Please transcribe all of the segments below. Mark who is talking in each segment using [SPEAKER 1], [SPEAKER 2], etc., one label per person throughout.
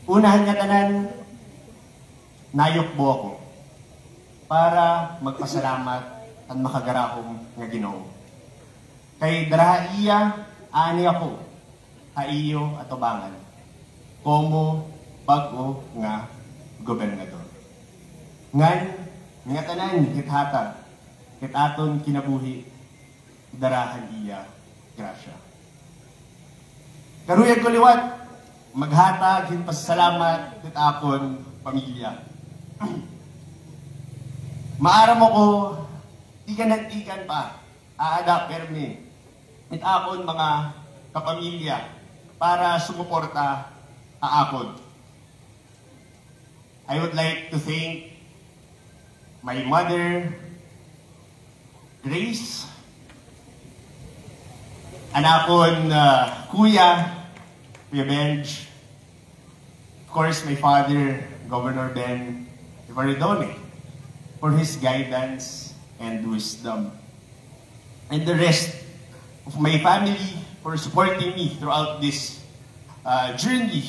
[SPEAKER 1] Unahan nga tanan, nayokbo ako para magpasalamat at makagarahom nga Ginoo. Kay daraha iya, ani ako, haiyo at ubangan, como bago nga gobernador. Ngan, nga tanan, kithatag, kitaton kinabuhi, darahan iya, grasya. Karuyag ko liwat, maghatag, pasalamat, kitapon, pamilya. Maaram ako, ikan pa, aada permi, itapon mga kapamilya para sumuporta aapon. I would like to thank my mother, Grace, anakon Kuya Benj, of course my father, Governor Ben Ivaridone, for his guidance and wisdom. And the rest of my family for supporting me throughout this journey.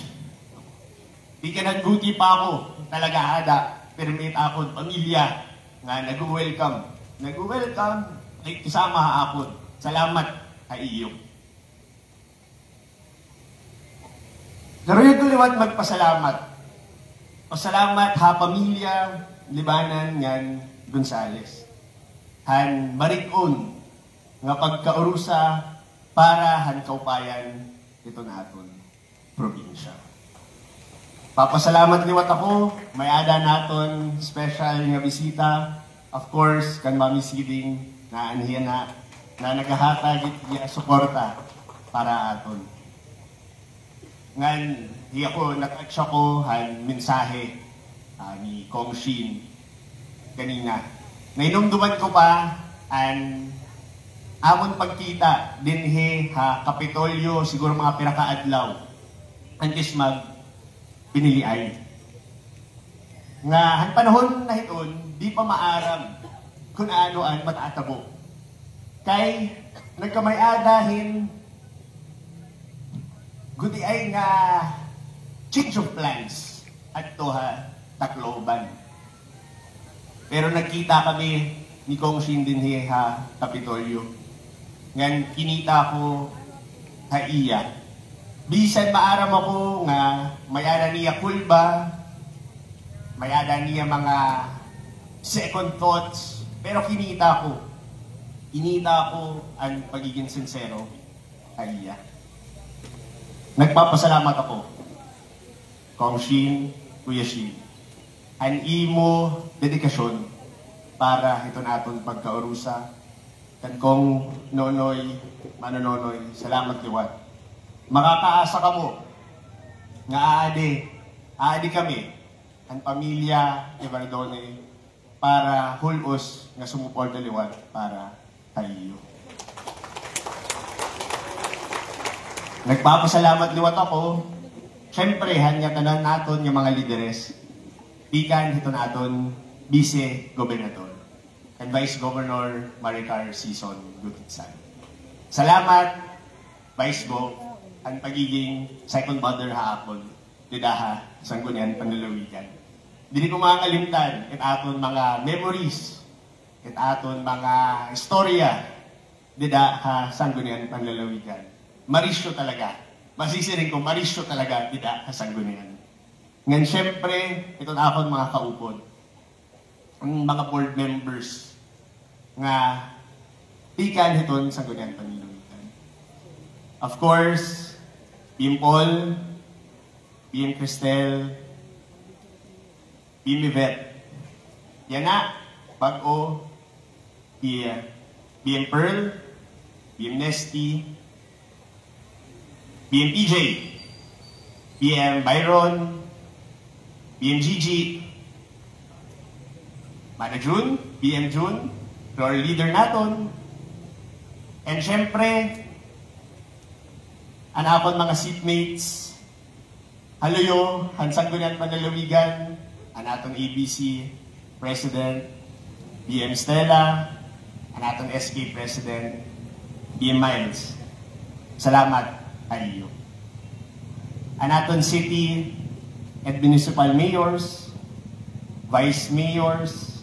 [SPEAKER 1] Di ka nagbuti pa ako, talaga ada, permit ako, pamilya, nga nag-welcome. Nag-welcome, ay kasama ako. Salamat ay iyo. Garoy ko liwat magpasalamat. Pasalamat ha pamilya, Libanan ngan Gonzales. Han marikon nga pagkaurusa para han kaupayan ito naton probinsya. Papasalamat liwat ako, may ada naton special nga bisita, of course, kan Mami Siding na anhiya na naghahatag iti suporta para aton. Ngan, hiya ko, nag-aksya ko han mensahe ni Kong Shin kanina. Nainumduman ko pa an amon pagkita dinhi ha Kapitolyo siguro mga pirakaadlaw antes mag piniliay. Nga han panahon na hiton di pa maaram kung ano ang matatabo. Kay nagkamay-adahin gudi ay nga change of plans at to ha Tacloban. Pero nagkita kami ni Kong Shin din ha Kapitolyo. Ngan kinita ko ha iya. Bisan maaram ako nga mayada niya kulba, mayada niya mga second thoughts, pero kinita ko ang pagiging sincero ha iya. Nagpapasalamat ako, Kong Shin, Kuya Shin, ang imo dedikasyon para ito naton pagkaurusa. Kan Kong Nonoy, Manononoy, salamat liwat. Makakaasa ka mo nga aadi kami, ang pamilya Ivaridone, para hulos nga sumuporta liwat para tayo. Nagpapasalamat liwat ako. Siyempre, hanya tanan naton yung mga lideres. Pikan ito naton Vice-Gobernador and Vice Governor Maricar Sison Gutitsan. Salamat, Vice Go, ang pagiging second mother hapon. Didaha, Sanggunian, Panlalawigan. Dili ko mga kalimtan, it aton mga memories, it aton mga istorya, didaha, Sanggunian, Panlalawigan. Marisyo talaga. Masisiring ko, marisyo talaga, didaha, Sanggunian. Ngan syempre, ito na akong mga kaupod. Ang mga board members nga pikan hiton sa Sanggunian Panlalawigan. Of course, BM Paul, BM Cristel, BM Yvette. Yan na, Pag-o, BM Pearl, BM Nesty, BM PJ, BM Byron, BM Gigi, Mana June, BM June, floor leader naton, and syempre, anakon mga seatmates, haluyo, Sanggunian Panlalawigan, anaton ABC President, BM Stella, anaton SK President, BM Miles. Salamat, Aliyo. Anaton City and municipal mayors, vice mayors,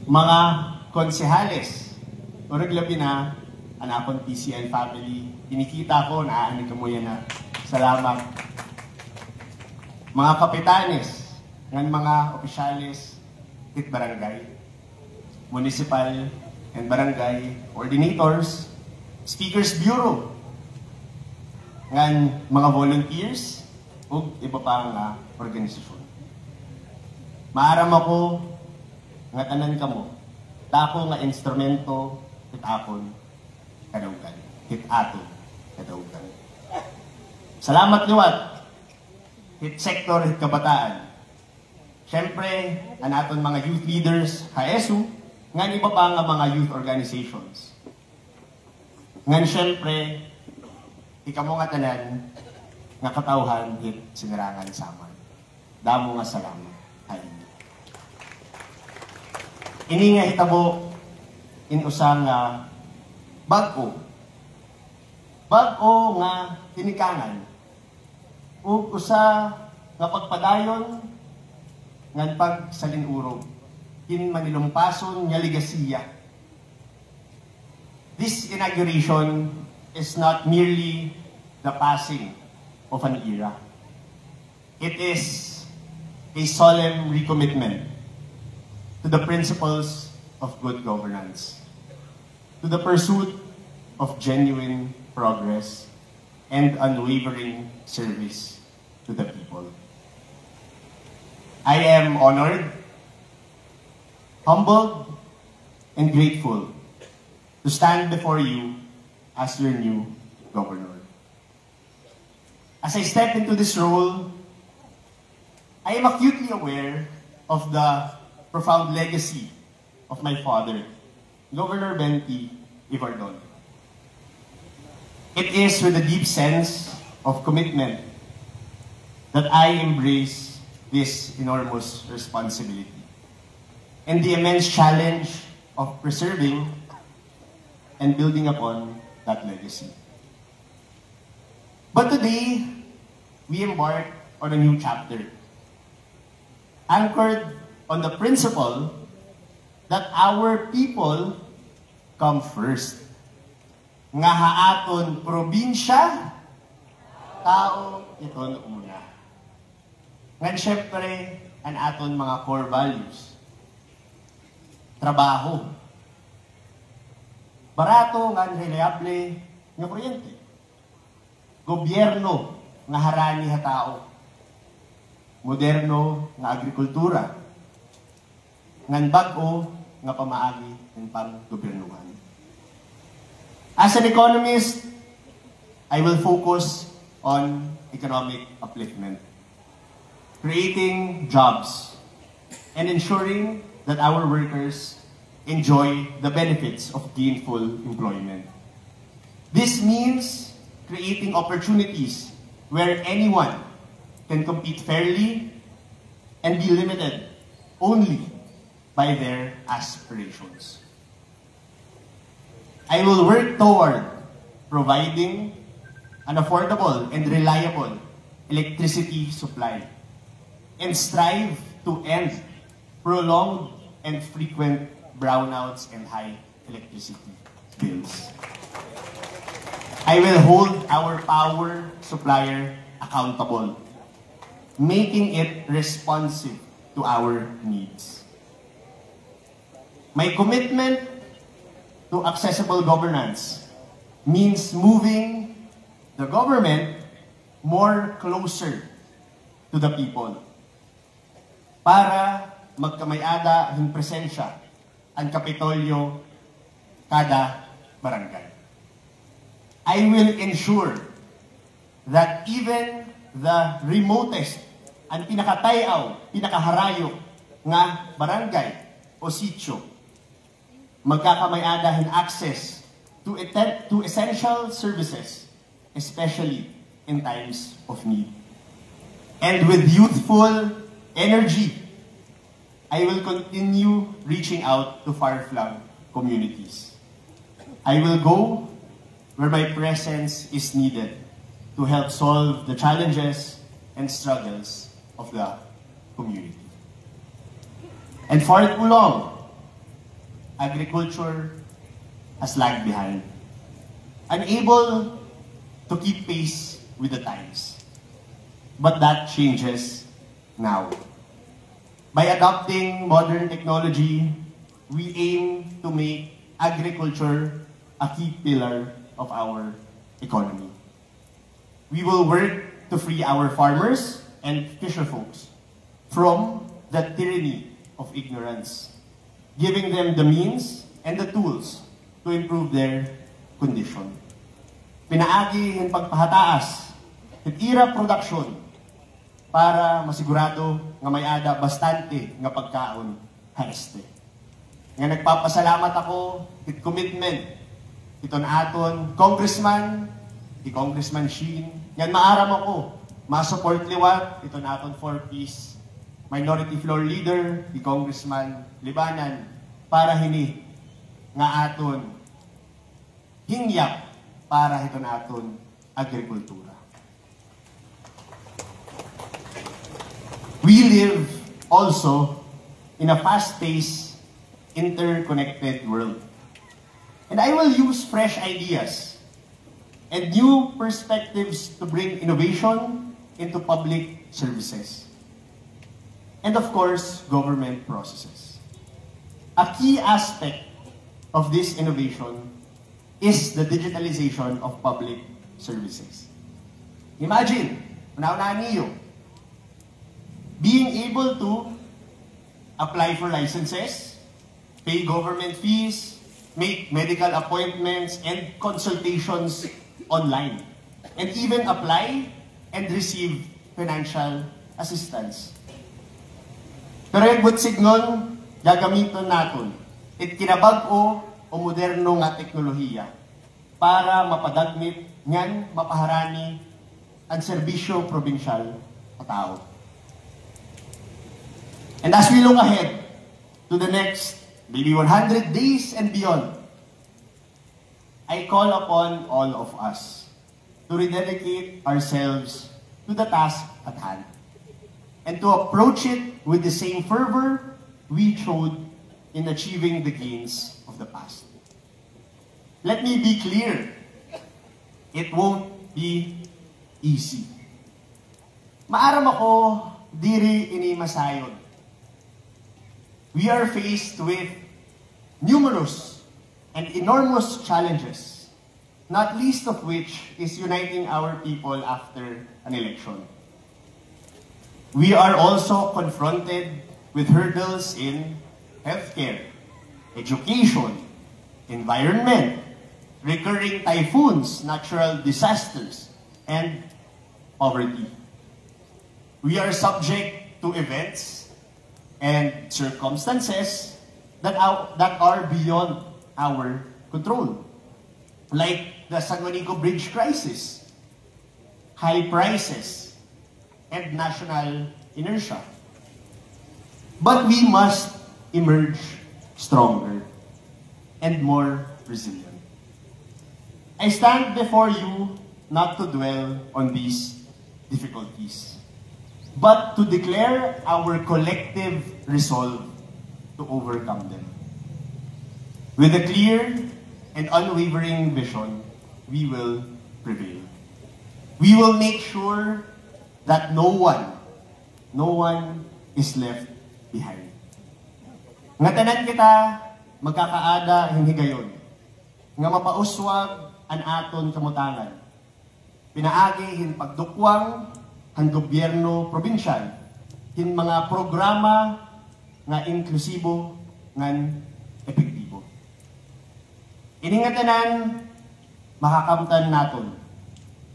[SPEAKER 1] mga konsehales, urag labi na, anakon PCL family, kinikita ko, naaanin ka mo yan na, salamat. Mga kapitanes, ng mga opisyales, hit barangay, municipal and barangay coordinators, speakers bureau, ng mga volunteers, o iba pa nga organisasyon. Maaram ako, nga tanan ka mo, tako nga instrumento, hit akon, kadaugan, hit ato, kadaugan. Salamat liwat, hit sector, hit kabataan. Siyempre, ang aton mga youth leaders, HAESU, nga iba pa nga mga youth organizations. Nga siyempre, ikamo nga tanan, nga katawhan, hit sinarangan saman. Damo nga salamat. Ay. Ini nga hitabo, inusang bag-o. Bag-o nga tinikangan. O usa nga pagpadayon, ngan pag salinurog. In manilumpason nga ligasiya. This inauguration is not merely the passing of an era. It is a solemn recommitment to the principles of good governance, to the pursuit of genuine progress and unwavering service to the people. I am honored, humbled, and grateful to stand before you as your new governor. As I step into this role, I am acutely aware of the profound legacy of my father, Governor Benty Ivardon. It is with a deep sense of commitment that I embrace this enormous responsibility and the immense challenge of preserving and building upon that legacy. But today, we embark on a new chapter, anchored on the principle that our people come first. Nga haaton probinsya, tao iton una. Ngan syempre, ang aton mga core values. Trabaho. Barato nga reliable nga kuryente. Gobyerno nga harani ha tao. Moderno nga agrikultura. Ngan bag-o nga pamaagi ng pang-gobyernuhan. As an economist, I will focus on economic upliftment, creating jobs, and ensuring that our workers enjoy the benefits of gainful employment. This means creating opportunities where anyone can compete fairly and be limited only by their aspirations. I will work toward providing an affordable and reliable electricity supply and strive to end prolonged and frequent brownouts and high electricity bills. I will hold our power supplier accountable, making it responsive to our needs. My commitment to accessible governance means moving the government more closer to the people para magkamayada ng presensya ang Kapitolyo kada barangay. I will ensure that even the remotest ang pinakatayaw, pinakaharayo nga barangay o sitio magkakamayada ng access to essential services, especially in times of need. And with youthful energy, I will continue reaching out to far-flung communities. I will go where my presence is needed to help solve the challenges and struggles of the community. And for too long, agriculture has lagged behind, unable to keep pace with the times. But that changes now. By adopting modern technology, we aim to make agriculture a key pillar of our economy. We will work to free our farmers and fisher folks from the tyranny of ignorance, giving them the means and the tools to improve their condition. Pinaagi ang pagpahataas at ira production para masigurado nga may ada bastante nga pagkaon haeste. Nga nagpapasalamat ako it commitment iton aton Congressman, di Congressman Sheen, yan maaram ako ma-support liwat iton aton 4-piece Minority Floor Leader, di Congressman Libanan, para hini nga aton hingyak para iton aton agrikultura. We live also in a fast-paced, interconnected world. And I will use fresh ideas and new perspectives to bring innovation into public services. And of course, government processes. A key aspect of this innovation is the digitalization of public services. Imagine, una-una niyo, being able to apply for licenses, pay government fees, make medical appointments and consultations online, and even apply and receive financial assistance. Pero yung good signal, gagamitin natin it kinabag-o o moderno nga teknolohiya para mapadagmit ngan mapaharani ang serbisyo probinsyal sa tao. And as we look ahead to the next maybe 100 days and beyond, I call upon all of us to rededicate ourselves to the task at hand and to approach it with the same fervor we showed in achieving the gains of the past. Let me be clear, it won't be easy. Maaram ako diri ini masayon. We are faced with numerous and enormous challenges, not least of which is uniting our people after an election. We are also confronted with hurdles in healthcare, education, environment, recurring typhoons, natural disasters, and poverty. We are subject to events and circumstances that are beyond our control. Like the San Juanico Bridge crisis, high prices, and national inertia. But we must emerge stronger and more resilient. I stand before you not to dwell on these difficulties, but to declare our collective resolve to overcome them. With a clear and unwavering vision, we will prevail. We will make sure that no one is left behind. Nga tanan kita magkakaada hindi gayon, nga mapauswag an aton kamutangan. Pinaagi hin pagdukwang ang gobyerno probinsyal, hin mga programa nga inklusibo ngan epektibo. Iningatanan, makakamtan naton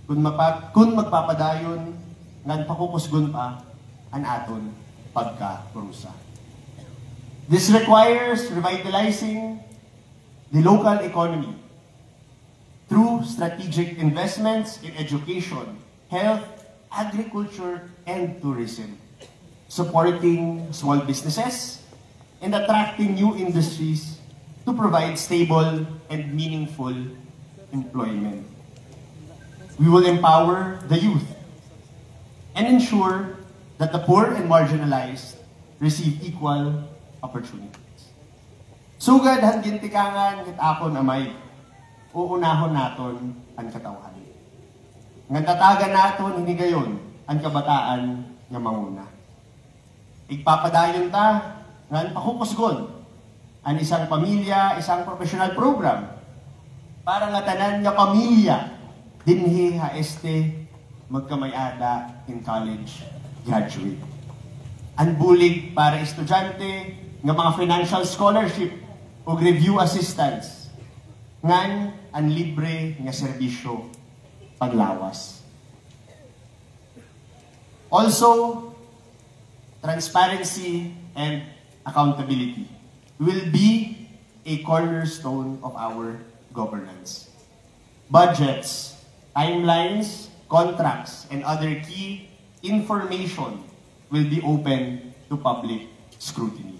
[SPEAKER 1] kung magpapadayon ngan pakukusgon pa an aton pagkapurusa. This requires revitalizing the local economy through strategic investments in education, health, agriculture, and tourism, supporting small businesses and attracting new industries to provide stable and meaningful employment. We will empower the youth and ensure that the poor and marginalized receive equal opportunities. Sugad han gintikangan hit akon amay, uunahon naton ang katawhan. Ngan tatagan naton hindi gayon ang kabataan nga manguna. Igpapadayon ta ngan pakukusgon ang isang pamilya, isang professional program para nga tanan nga pamilya dinhi ha magkamayada in college graduate. Ang bulig para estudyante nga mga financial scholarship o review assistance ngan ang libre nga serbisyo paglawas. Also, transparency and accountability will be a cornerstone of our governance. Budgets, timelines, contracts, and other key information will be open to public scrutiny.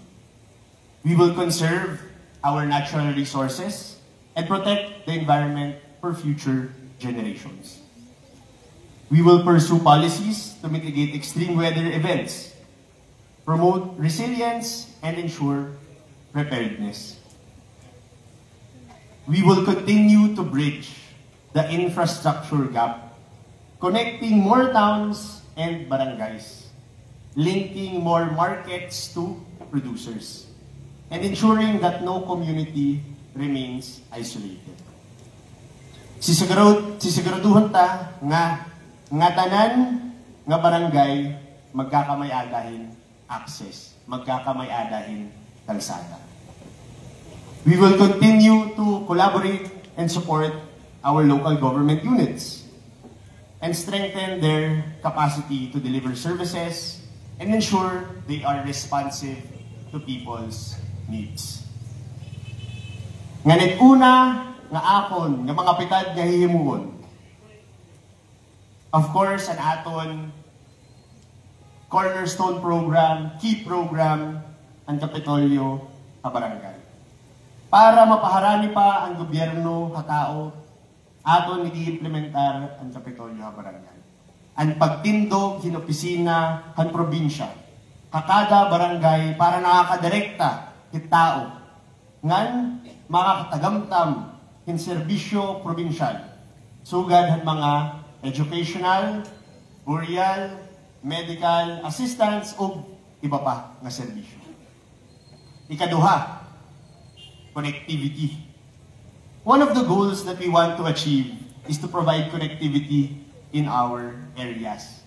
[SPEAKER 1] We will conserve our natural resources and protect the environment for future generations. We will pursue policies to mitigate extreme weather events, promote resilience, and ensure preparedness. We will continue to bridge the infrastructure gap, connecting more towns and barangays, linking more markets to producers, and ensuring that no community remains isolated. Sisiguraduhan ta nga tanan nga barangay magkakamay-adahin access, magkakamay-adahin kalsada. We will continue to collaborate and support our local government units and strengthen their capacity to deliver services and ensure they are responsive to people's needs. Nganit una nga akon nga mga pitad nga hihimuon. Of course, an aton cornerstone program, key program, ang Kapitolyo sa barangay. Para mapaharani pa ang gobyerno katao, aton nag-iimplementar ang Kapitolyo sa barangay. Ang pagtindog hinopisina ang probinsya, kakada barangay para nakakadirekta kitao, ngan makakatagamtam in serbisyo probinsyal, sugad ang mga educational, burial, medical assistance o iba pa nga serbisyo. Ikaduha, connectivity. One of the goals that we want to achieve is to provide connectivity in our areas.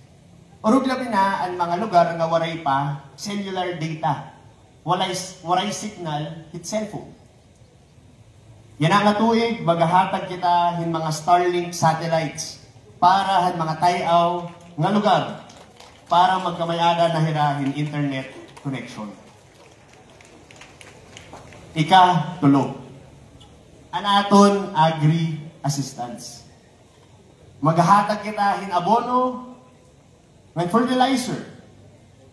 [SPEAKER 1] Urog labi na ang mga lugar nga waray pa cellular data. Waray signal hit cellphone. Yan ang tuig, magahatag kita hin mga Starlink satellites para hin mga tayaw nga lugar para magkamayada na hirahin internet connection. Ika-tulo, anaton agri-assistance. Maghahatag kita hin abono, ng fertilizer,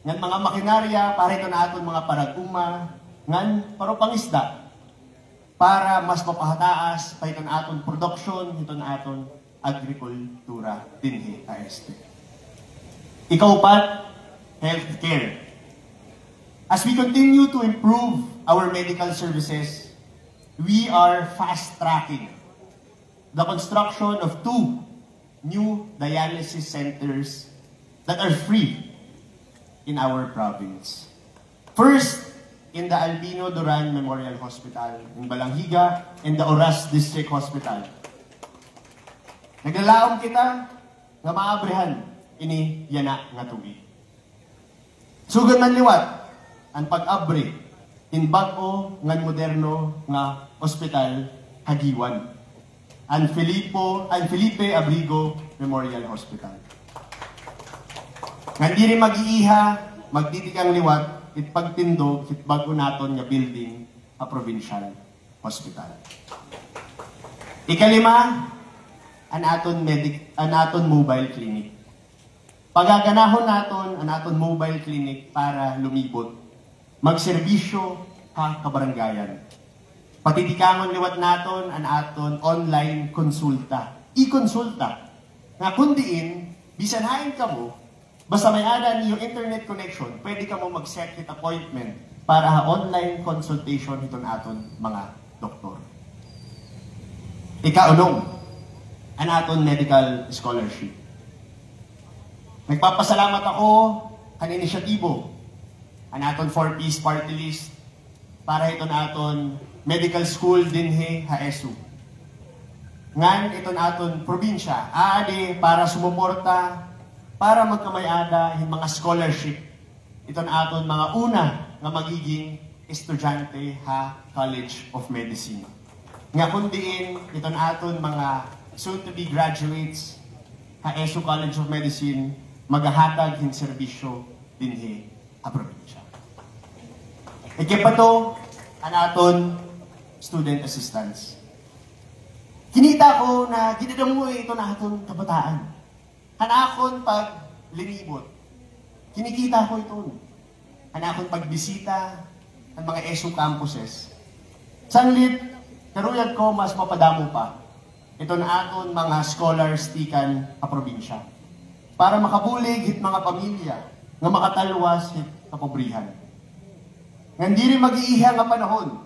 [SPEAKER 1] ng mga makinarya para ito na aton mga paraguma, ng parupangisda, para mas mapahataas pa ito na aton production, ito na aton agrikultura dinhi AST. Ikaupat, healthcare. As we continue to improve our medical services, we are fast-tracking the construction of 2 new dialysis centers that are free in our province. First, in the Albino Duran Memorial Hospital in Balanghiga and the Oras District Hospital. Naglalaom kita nga maabrehan ini yana nga tubig. Sugod man liwat ang pag-abre in bag-o nga moderno nga ospital Hagiwan. Ang Felipe Abrigo Memorial Hospital. Nga di rin mag-iiha, magtitikang liwat, it pagtindog, it bago naton nga building a provincial hospital. Ikalima, an aton mobile clinic. Pagaganahon naton an aton mobile clinic para lumibot, magserbisyo ha kabarangayan. Patitikangon liwat naton an aton online konsulta, e-konsulta, nga kundiin, bisan hain ka mo, Basta may ada yung internet connection, pwede ka mo mag-set it appointment para online consultation iton aton mga doktor. Ikaulong, an aton medical scholarship. Nagpapasalamat ako kan inisyatibo, an aton 4-piece party list para iton aton medical school dinhe HAESU. Ngan iton aton probinsya, aade para sumuporta, para magkamayada yung mga scholarship. Iton aton mga una nga magiging estudyante ha College of Medicine. Nga kundiin iton aton mga soon-to-be graduates ha ESU College of Medicine magahatag hin serbisyo dinhi a probinsya. Ikepato an aton student assistance. Kinita ko na ginadamuy ito na aton kabataan. Hanakon pag linibot. Kinikita ko ito. Hanakon pagbisita ng mga ESU campuses. Sanlit, karuyag ko mas mapadamo pa. Ito na aton mga scholars tikan a probinsya. Para makabulig hit mga pamilya nga makatalwas hit kapobrihan. Nga di rin mag-iiha nga panahon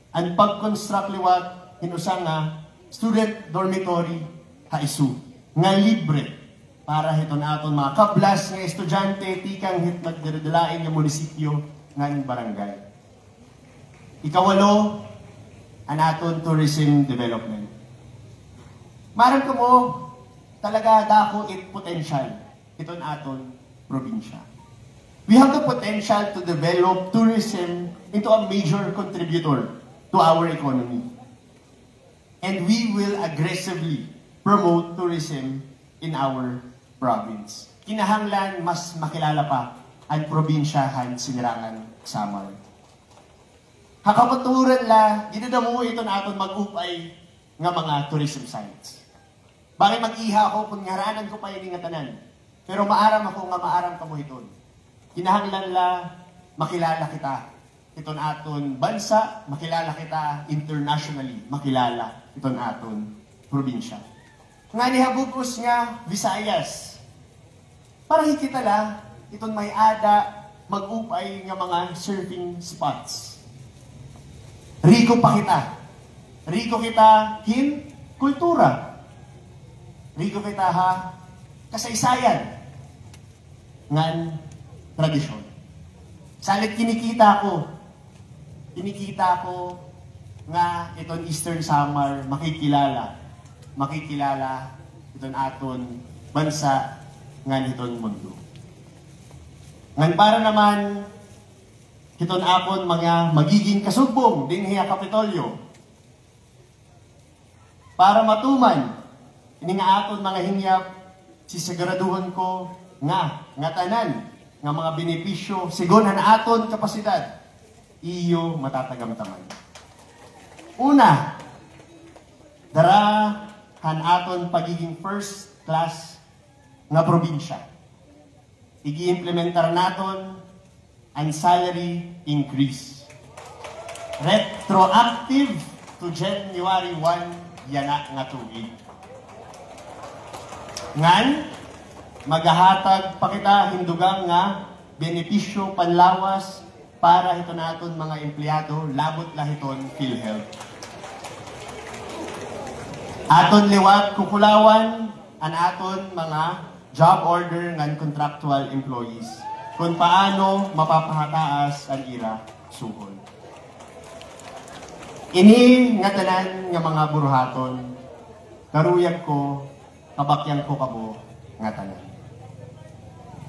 [SPEAKER 1] ang pag-construct liwat hinusang nga student dormitory HAESU nga libre para hiton aton mga kablas nga estudyante tikang hit magdadalain nga munisipyo ng barangay. Ikawalo, an aton tourism development. Maram ko mo talaga dako it potential iton aton probinsya. We have the potential to develop tourism into a major contributor to our economy. And we will aggressively promote tourism in our province. Kinahanglan mas makilala pa ang probinsyahan Sinirangan, Samar. Hakapaturan la, ginadamu ito na aton mag-upay nga mga tourism sites. Bakit mag-iha ako kung ngaranan ko pa yung nga tanan? Pero maaram ako nga maaram ka mo ito. Kinahanglan la, makilala kita. Iton aton bansa, makilala kita internationally, makilala iton aton probinsya. Nga nihabugos nga Visayas. Para hikita la, iton may ada mag-upay nga mga surfing spots. Riko pa kita. Riko kita hin kultura. Riko kita ha kasaysayan. Ngan tradisyon. Salit kinikita ko nga iton Eastern Samar makikilala iton aton bansa ngan iton mundo. Ngan para naman iton akon mga magiging kasugbong dinhi Kapitolyo. Para matuman ini nga aton mga hingyap sisiguraduhan ko nga tanan nga mga benepisyo sigon han aton kapasidad iyo matatagamtaman. Una, dara han aton pagiging first class nga probinsya. Igi-implementar naton ang salary increase. Retroactive to January 1 yana nga tuig. Ngan, magahatag pa kita hindugang nga benepisyo panlawas para ito naton mga empleyado, labot lahiton PhilHealth. Aton liwat kukulawan ang aton mga job order ng contractual employees kung paano mapapahataas ang ira suhol. Ini nga tanan nga mga buruhaton, karuyag ko, kabakyang ko kabo nga tanan.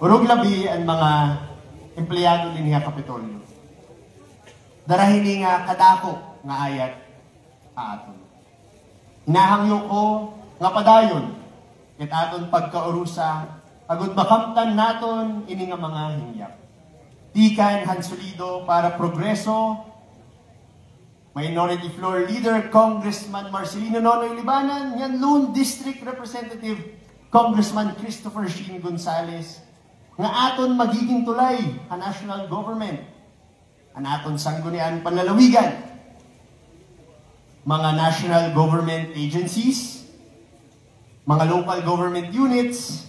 [SPEAKER 1] Urog labi ang mga empleyado din nga Kapitolyo. Darahini nga kadako nga ayat aton. Hinahangyo ko nga padayon ket aton pagkaurusa agud makamtan naton ini nga mga hingyap. Tikan hansulido para progreso. Minority Floor Leader Congressman Marcelino Nonoy Libanan, yan Lone District Representative Congressman Christopher Sheen Gonzales, nga aton magiging tulay ang national government, ang aton sanggunian panlalawigan, mga national government agencies, mga local government units,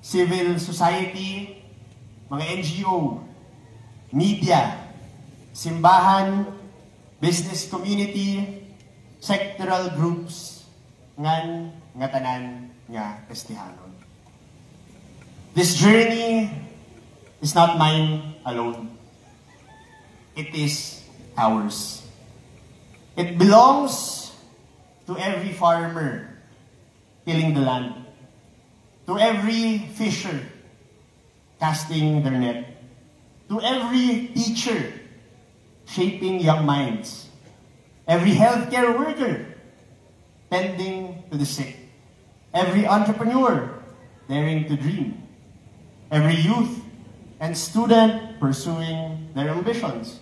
[SPEAKER 1] civil society, mga NGO, media, simbahan, business community, sectoral groups, nga tanan nga testihanon. This journey is not mine alone. It is ours. It belongs to every farmer tilling the land, to every fisher casting their net, to every teacher shaping young minds, every healthcare worker tending to the sick, every entrepreneur daring to dream, every youth and student pursuing their ambitions,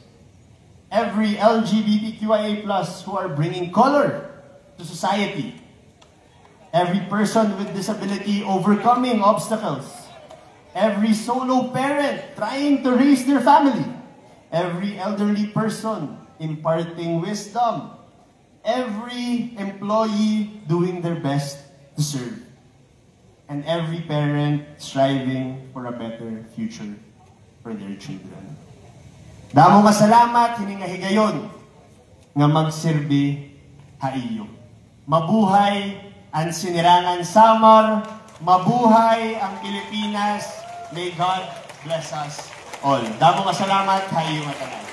[SPEAKER 1] every LGBTQIA+ who are bringing color to society, every person with disability overcoming obstacles, every solo parent trying to raise their family, every elderly person imparting wisdom, every employee doing their best to serve, and every parent striving for a better future for their children. Damo nga salamat hiningahigayon nga magsilbi haiyo. Mabuhay ang Sinirangan Samar, mabuhay ang Pilipinas. May God bless us all. Damo nga salamat, haiyo nga tanan.